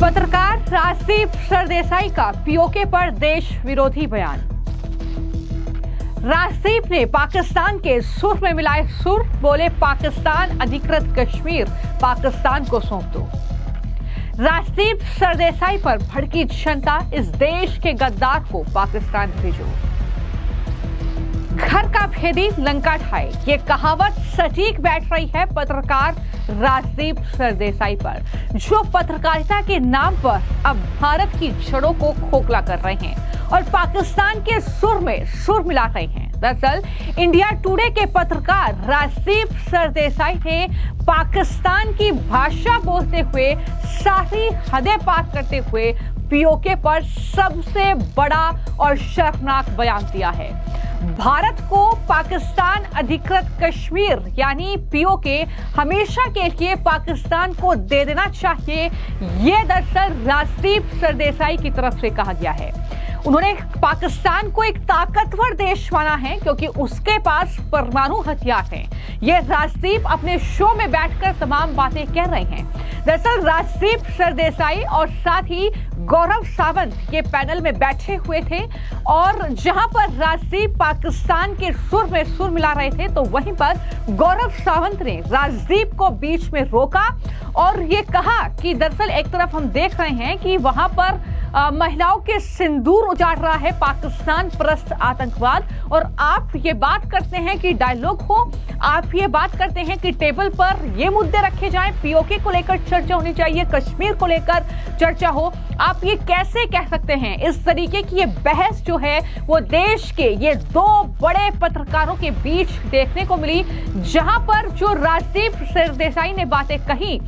पत्रकार राजदीप सरदेसाई का पीओके पर देश विरोधी बयान। राजदीप ने पाकिस्तान के सुर में मिलाए सुर, बोले पाकिस्तान अधिकृत कश्मीर पाकिस्तान को सौंप दो। राजदीप सरदेसाई पर भड़की जनता, इस देश के गद्दार को पाकिस्तान भेजो। घर का भेदी लंका ढाए, ये कहावत सटीक बैठ रही है पत्रकार राजदीप सरदेसाई पर, जो पत्रकारिता के नाम पर अब भारत की जड़ों को खोखला कर रहे हैं और पाकिस्तान के सुर में सुर मिला रहे हैं। दरअसल इंडिया टुडे के पत्रकार राजदीप सरदेसाई ने पाकिस्तान की भाषा बोलते हुए सारी हदें पार करते हुए पीओके पर सबसे बड़ा और शर्मनाक बयान दिया है। भारत को पाकिस्तान अधिकृत कश्मीर यानी पीओके हमेशा के लिए पाकिस्तान को दे देना चाहिए, ये दरअसल राजदीप सरदेसाई की तरफ से कहा गया है। उन्होंने पाकिस्तान को एक ताकतवर देश माना है क्योंकि उसके पास परमाणु हथियार हैं। ये राजदीप अपने शो में बैठकर तमाम बातें कह रहे हैं। दरअसल राजदीप सरदेसाई और साथ ही गौरव सावंत ये पैनल में बैठे हुए थे और जहां पर राजदीप पाकिस्तान के सुर में सुर मिला रहे थे तो वहीं पर गौरव सावंत ने राजदीप को बीच में रोका और ये कहा कि दरअसल एक तरफ हम देख रहे हैं कि वहां पर महिलाओं के सिंदूर उजाड़ रहा है पाकिस्तान परस्त आतंकवाद, और आप ये बात करते हैं कि डायलॉग हो, आप ये बात करते हैं कि टेबल पर ये मुद्दे रखे जाएं, पीओके को लेकर चर्चा होनी चाहिए, कश्मीर को लेकर चर्चा हो। आप ये कैसे कह सकते हैं? इस तरीके की ये बहस जो है वो देश के ये दो बड़े पत्रकारों के बीच देखने को मिली, जहां पर जो राजदीप सरदेसाई ने बातें कही,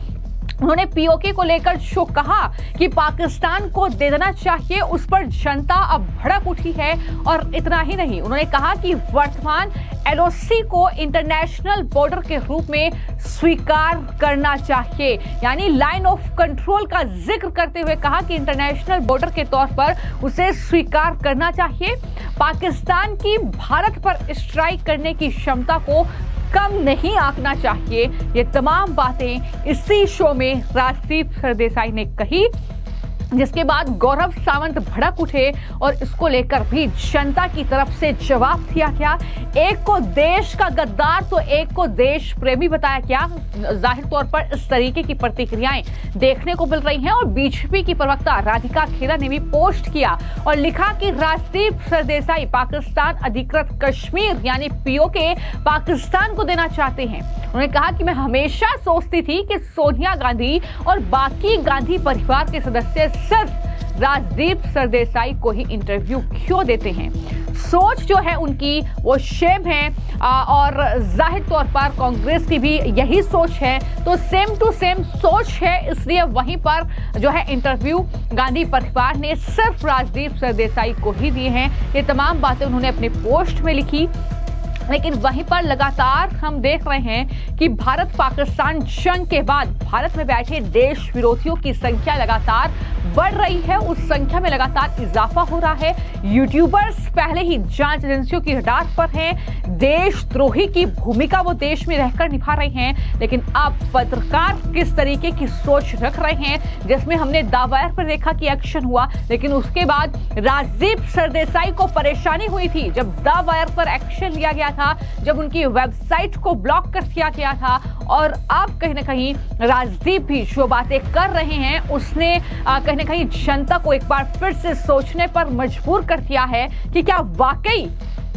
उन्होंने पीओके को लेकर जो कहा कि पाकिस्तान को दे देना चाहिए, उस पर जनता अब भड़क उठी है। और इतना ही नहीं, उन्होंने कहा कि वर्तमान एलओसी को इंटरनेशनल बॉर्डर के रूप में स्वीकार करना चाहिए, यानी लाइन ऑफ कंट्रोल का जिक्र करते हुए कहा कि इंटरनेशनल बॉर्डर के तौर पर उसे स्वीकार करना चाहिए। पाकिस्तान की भारत पर स्ट्राइक करने की क्षमता को कम नहीं आंकना चाहिए। ये तमाम बातें इसी शो में राजदीप सरदेसाई ने कही, जिसके बाद गौरव सावंत भड़क उठे और इसको लेकर भी जनता की तरफ से जवाब दिया गया। एक को देश का गद्दार तो एक को देश प्रेमी बताया गया। जाहिर तौर पर इस तरीके की प्रतिक्रियाएं देखने को मिल रही हैं और बीजेपी की प्रवक्ता राधिका खेरा ने भी पोस्ट किया और लिखा कि राजदीप सरदेसाई पाकिस्तान अधिकृत कश्मीर यानी पीओके पाकिस्तान को देना चाहते हैं। उन्होंने कहा कि मैं हमेशा सोचती थी कि सोनिया गांधी और बाकी गांधी परिवार के सदस्य सिर्फ राजदीप सरदेसाई को ही इंटरव्यू क्यों देते हैं। सोच जो है उनकी वो शेम है और जाहिर तौर पर कांग्रेस की भी यही सोच है, तो सेम टू सेम सोच है, इसलिए वहीं पर जो है इंटरव्यू गांधी परिवार ने सिर्फ राजदीप सरदेसाई को ही दिए हैं। ये तमाम बातें उन्होंने अपने पोस्ट में लिखी। लेकिन वहीं पर लगातार हम देख रहे हैं कि भारत पाकिस्तान जंग के बाद भारत में बैठे देश विरोधियों की संख्या लगातार बढ़ रही है, उस संख्या में लगातार इजाफा हो रहा है। यूट्यूबर्स पहले ही जांच एजेंसियों की रडार पर हैं, देशद्रोही की भूमिका वो देश में रहकर निभा रहे हैं, लेकिन अब पत्रकार किस तरीके की सोच रख रहे हैं, जिसमें हमने दावायर पर देखा कि एक्शन हुआ, लेकिन उसके बाद राजदीप सरदेसाई को परेशानी हुई थी जब दावायर पर एक्शन लिया गया था, जब उनकी वेबसाइट को ब्लॉक कर दिया गया था। और अब कहीं ना कहीं राजदीप भी जो बातें कर रहे हैं उसने कहीं ना कहीं जनता को एक बार फिर से सोचने पर मजबूर कर दिया है कि क्या वाकई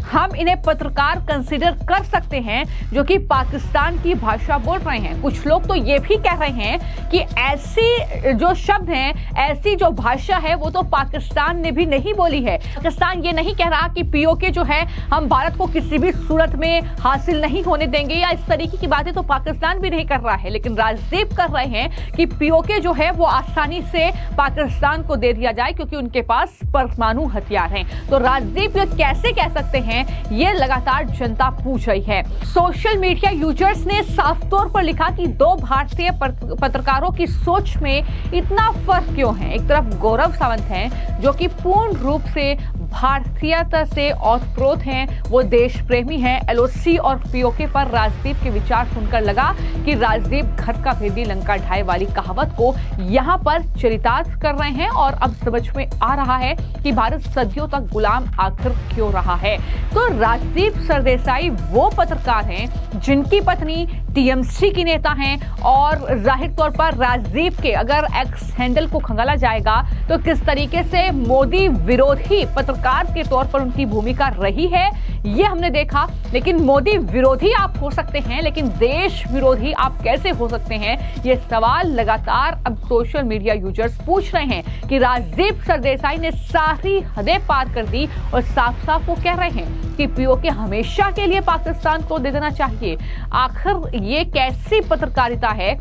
हम इन्हें पत्रकार कंसीडर कर सकते हैं जो कि पाकिस्तान की भाषा बोल रहे हैं। कुछ लोग तो ये भी कह रहे हैं कि ऐसी जो शब्द हैं, ऐसी जो भाषा है वो तो पाकिस्तान ने भी नहीं बोली है। पाकिस्तान ये नहीं कह रहा कि पीओके जो है हम भारत को किसी भी सूरत में हासिल नहीं होने देंगे, या इस तरीके की बातें तो पाकिस्तान भी नहीं कर रहा है, लेकिन राजदीप कर रहे हैं कि पीओके जो है वो आसानी से पाकिस्तान को दे दिया जाए क्योंकि उनके पास परमाणु हथियार हैं। तो राजदीप ये कैसे कह सकते हैं, ये लगातार जनता पूछ रही है। सोशल मीडिया यूजर्स ने साफ तौर पर लिखा कि दो भारतीय पत्रकारों की सोच में इतना फर्क क्यों है। एक तरफ गौरव सावंत हैं जो कि पूर्ण रूप से भारतीयता से ओतप्रोत हैं, वो देश प्रेमी हैं। एलओसी और पीओके पर राजदीप के विचार सुनकर लगा कि राजदीप घर का भेदी लंका ढाए वाली कहावत को यहाँ पर चरितार्थ कर रहे हैं और अब समझ में आ रहा है कि भारत सदियों तक गुलाम आखिर क्यों रहा है। तो राजदीप सरदेसाई वो पत्रकार हैं जिनकी पत्नी टीएमसी की नेता हैं और जाहिर तौर पर राजदीप के अगर एक्स हैंडल को खंगाला जाएगा तो किस तरीके से मोदी विरोधी पत्रकार के तौर पर उनकी भूमिका रही है ये हमने देखा। लेकिन मोदी विरोधी आप हो सकते हैं, लेकिन देश विरोधी आप कैसे हो सकते हैं, ये सवाल लगातार अब सोशल मीडिया यूजर्स पूछ रहे हैं कि राजदीप सरदेसाई ने सारी हदें पार कर दी और साफ साफ वो कह रहे हैं कि पीओके हमेशा के लिए पाकिस्तान को दे देना चाहिए। आखिर ये कैसी पत्रकारिता है?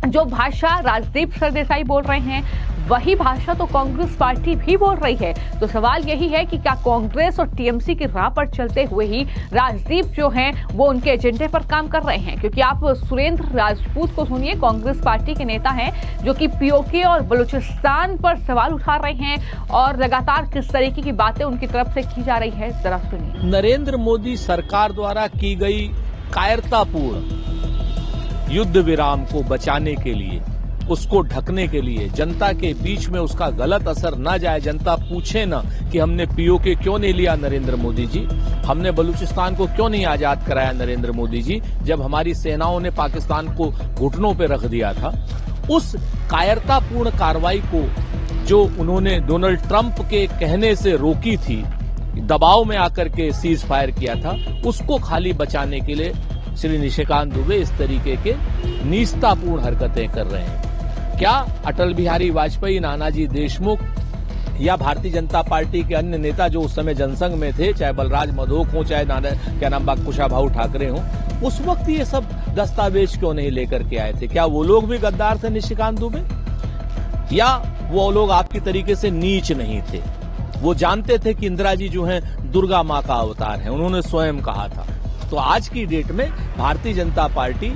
जो भाषा राजदीप सरदेसाई बोल रहे हैं वही भाषा तो कांग्रेस पार्टी भी बोल रही है। तो सवाल यही है कि क्या कांग्रेस और टीएमसी की राह पर चलते हुए ही राजदीप जो हैं वो उनके एजेंडे पर काम कर रहे हैं? क्योंकि आप सुरेंद्र राजपूत को सुनिए, कांग्रेस पार्टी के नेता हैं जो कि पीओके और बलूचिस्तान पर सवाल उठा रहे हैं और लगातार किस तरीके की बातें उनकी तरफ से की जा रही है, जरा सुनिए। नरेंद्र मोदी सरकार द्वारा की गई कायरतापूर्ण युद्ध विराम को बचाने के लिए, उसको ढकने के लिए, जनता के बीच में उसका गलत असर न जाए, जनता पूछे न कि हमने पीओके क्यों नहीं लिया नरेंद्र मोदी जी, हमने बलूचिस्तान को क्यों नहीं आजाद कराया नरेंद्र मोदी जी, जब हमारी सेनाओं ने पाकिस्तान को घुटनों पे रख दिया था। उस कायरतापूर्ण कार्रवाई को जो उन्होंने डोनाल्ड ट्रंप के कहने से रोकी थी, दबाव में आकर के सीज फायर किया था, उसको खाली बचाने के लिए श्री निशिकांत दुबे इस तरीके के नीचतापूर्ण हरकतें कर रहे हैं। क्या अटल बिहारी वाजपेयी, नानाजी देशमुख या भारतीय जनता पार्टी के अन्य नेता जो उस समय जनसंघ में थे, चाहे बलराज मधोक हो, चाहे कुशाभाऊ ठाकरे हो, उस वक्त ये सब दस्तावेज क्यों नहीं लेकर के आए थे? क्या वो लोग भी गद्दार थे निशिकांत दुबे? या वो लोग आपकी तरीके से नीच नहीं थे? वो जानते थे कि इंदिरा जी जो हैं दुर्गा मां का अवतार है, उन्होंने स्वयं कहा था। तो आज की डेट में भारतीय जनता पार्टी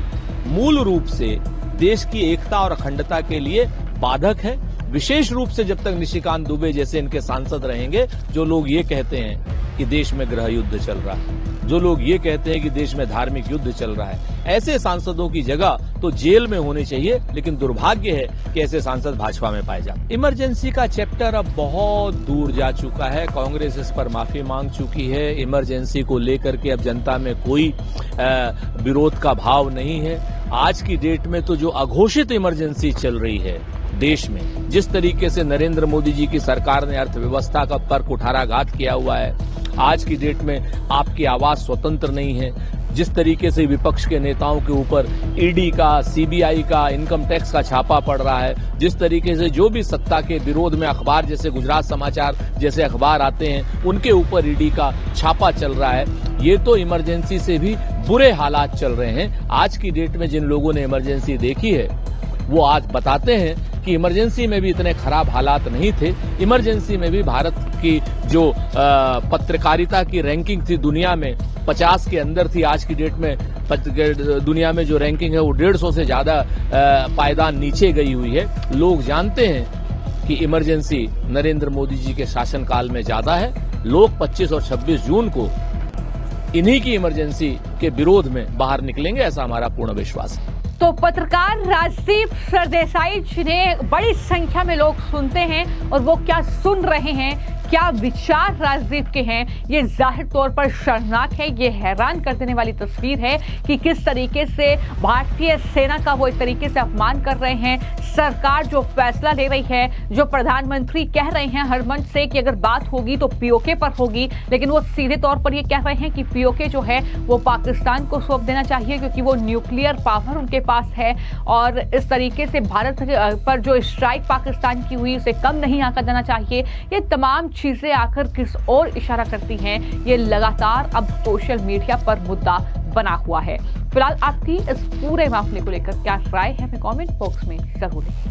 मूल रूप से देश की एकता और अखंडता के लिए बाधक है, विशेष रूप से जब तक निशिकांत दुबे जैसे इनके सांसद रहेंगे, जो लोग ये कहते हैं कि देश में गृह युद्ध चल रहा है, जो लोग ये कहते हैं कि देश में धार्मिक युद्ध चल रहा है। ऐसे सांसदों की जगह तो जेल में होनी चाहिए, लेकिन दुर्भाग्य है कि ऐसे सांसद भाजपा में पाए जाते। इमरजेंसी का चैप्टर अब बहुत दूर जा चुका है, कांग्रेस इस पर माफी मांग चुकी है। इमरजेंसी को लेकर के अब जनता में कोई विरोध का भाव नहीं है। आज की डेट में तो जो अघोषित इमरजेंसी चल रही है देश में, जिस तरीके से नरेंद्र मोदी जी की सरकार ने अर्थव्यवस्था का पर कुठाराघात किया हुआ है, आज की डेट में आपकी आवाज स्वतंत्र नहीं है, जिस तरीके से विपक्ष के नेताओं के ऊपर ईडी का, सीबीआई का, इनकम टैक्स का छापा पड़ रहा है, जिस तरीके से जो भी सत्ता के विरोध में अखबार जैसे गुजरात समाचार जैसे अखबार आते हैं उनके ऊपर ईडी का छापा चल रहा है, ये तो इमरजेंसी से भी बुरे हालात चल रहे हैं। आज की डेट में जिन लोगों ने इमरजेंसी देखी है वो आज बताते हैं कि इमरजेंसी में भी इतने खराब हालात नहीं थे। इमरजेंसी में भी भारत की जो पत्रकारिता की रैंकिंग थी दुनिया में 50 के अंदर थी, आज की डेट में दुनिया में जो रैंकिंग है वो 150 से ज्यादा पायदान नीचे गई हुई है। लोग जानते हैं कि इमरजेंसी नरेंद्र मोदी जी के शासनकाल में ज्यादा है। लोग 25 और 26 जून को इन्हीं की इमरजेंसी के विरोध में बाहर निकलेंगे, ऐसा हमारा पूर्ण विश्वास है। तो पत्रकार राजदीप सरदेसाई जिन्हें बड़ी संख्या में लोग सुनते हैं और वो क्या सुन रहे हैं, क्या विचार राजदीप के हैं, ये जाहिर तौर पर शर्मनाक है। ये हैरान कर देने वाली तस्वीर है कि किस तरीके से भारतीय सेना का वो एक तरीके से अपमान कर रहे हैं। सरकार जो फैसला ले रही है, जो प्रधानमंत्री कह रहे हैं हर मंच से कि अगर बात होगी तो पीओके पर होगी, लेकिन वो सीधे तौर पर ये कह रहे हैं कि पीओके जो है वो पाकिस्तान को सौंप देना चाहिए क्योंकि वो न्यूक्लियर पावर उनके पास है और इस तरीके से भारत पर जो स्ट्राइक पाकिस्तान की हुई उसे कम नहीं आकर देना चाहिए। ये तमाम चीजें आखिर किस ओर इशारा करती हैं, ये लगातार अब सोशल मीडिया पर मुद्दा बना हुआ है। फिलहाल आपकी इस पूरे मामले को लेकर क्या राय है, हमें कमेंट बॉक्स में जरूर लिखें।